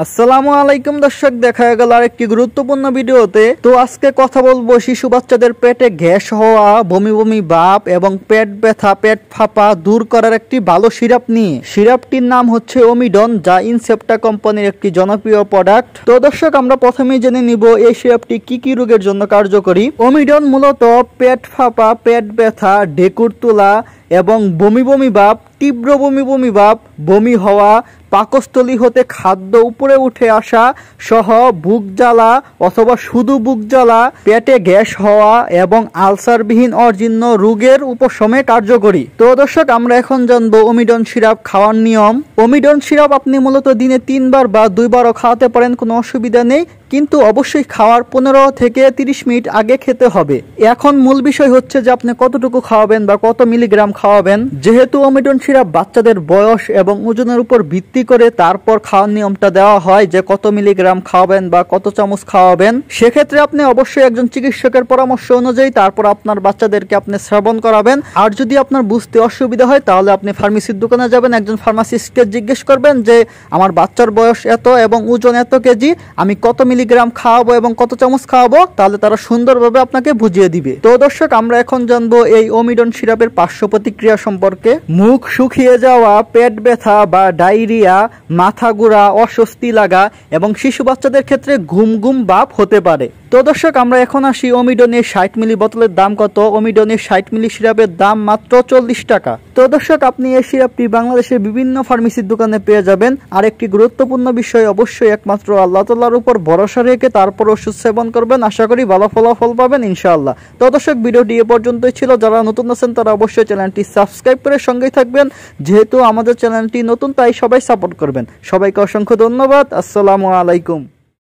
আসসালামু আলাইকুম দর্শক, দেখা গেল আরেকটি গুরুত্বপূর্ণ ভিডিওতে। তো আজকে কথা বলবো শিশু বাচ্চাদের পেটে গ্যাস হওয়া, বমি বমি ভাব এবং পেট ব্যথা, পেট ফাঁপা দূর করার একটি ভালো সিরাপ নিয়ে। সিরাপটির নাম হচ্ছে ওমিডন, যা ইনসেপ্টা কোম্পানির একটি জনপ্রিয় প্রোডাক্ট। তো দর্শক, আমরা প্রথমেই জেনে নিব এই সিরাপটি কি কি রোগের জন্য কার্যকরী। ওমিডন মূলত পেট ফাঁপা, পেট ব্যথা, ঢেকুর তোলা এবং বমি বমি ভাব, তীব্র বমি বমি ভাব, বমি হওয়া, পাকস্থলী হতে খাদ্য উপরে উঠে আসা সহ বুক জ্বালা অথবা শুধু বুক জ্বালা, পেটে গ্যাস হওয়া এবং আলসারবিহীন অজীর্ণ রোগের উপশমে কার্যকরী। তো দর্শক, আমরা এখন জানবো ওমিডন সিরাপ খাওয়ার নিয়ম। ওমিডন সিরাপ আপনি মূলত দিনে 3 বার বা 2 বারও খাওয়াতে পারেন, কোনো অসুবিধা নেই, কিন্তু অবশ্যই খাওয়ার 15 থেকে 30 মিনিট আগে খেতে হবে। এখন মূল বিষয় হচ্ছে যে আপনি কতটুকু খাওয়াবেন বা কত মিলিগ্রাম খাওয়াবেন। যেহেতু ওমিডন সিরাপ বাচ্চাদের বয়স এবং ওজনের উপর ভিত্তি করে তারপর খাওয়ার নিয়মটা দেওয়া হয় যে কত মিলিগ্রাম খাওয়াবেন বা কত চামচ খাওয়াবেন। সেক্ষেত্রে আপনি অবশ্যই একজন চিকিৎসকের পরামর্শ অনুযায়ী তারপর আপনার বাচ্চাদেরকে আপনি সেবন করাবেন। আর যদি আপনার বুঝতে অসুবিধা হয় তাহলে আপনি ফার্মেসির দোকানে যাবেন, একজন ফার্মাসিস্টকে জিজ্ঞেস করবেন যে আমার বাচ্চার বয়স এত এবং ওজন এত কেজি, আমি কত মিলিগ্রাম খাওয়াবো এবং কত চামচ খাওয়াবো, তাহলে তারা সুন্দরভাবে আপনাকে বুঝিয়ে দিবে। তো দর্শক, আমরা এখন জানবো এই ওমিডন সিরাপের পার্শ্ব প্রতিক্রিয়া সম্পর্কে। মুখ শুকিয়ে যাওয়া, পেট ব্যথা বা ডায়রিয়া, মাথা ঘোরা, অস্বস্তি লাগা এবং শিশু বাচ্চাদের ক্ষেত্রে ঘুম ঘুম ভাব হতে পারে। তো দর্শক, আমরা এখন আসি ওমিডনের 60 মিলি বোতলের দাম কত। ওমিডনের 60 মিলি সিরাপের দাম মাত্র 40 টাকা। তো দর্শক, আপনি এই সিরাপটি বাংলাদেশের বিভিন্ন ফার্মেসির দোকানে পেয়ে যাবেন। আর একটি গুরুত্বপূর্ণ বিষয়, অবশ্যই একমাত্র আল্লাহ তাআলার উপর ভরসা রেখে তারপর ওষুধ সেবন করবেন, আশা করি ভালো ফলাফল পাবেন ইনশাআল্লাহ। তো দর্শক, ভিডিওটি এ পর্যন্তই ছিল। যারা নতুন আছেন তারা অবশ্যই চ্যানেলটি সাবস্ক্রাইব করে সঙ্গেই থাকবেন, যেহেতু আমাদের চ্যানেলটি নতুন তাই সবাই সাপোর্ট করবেন। সবাইকে অসংখ্য ধন্যবাদ। আসসালামু আলাইকুম।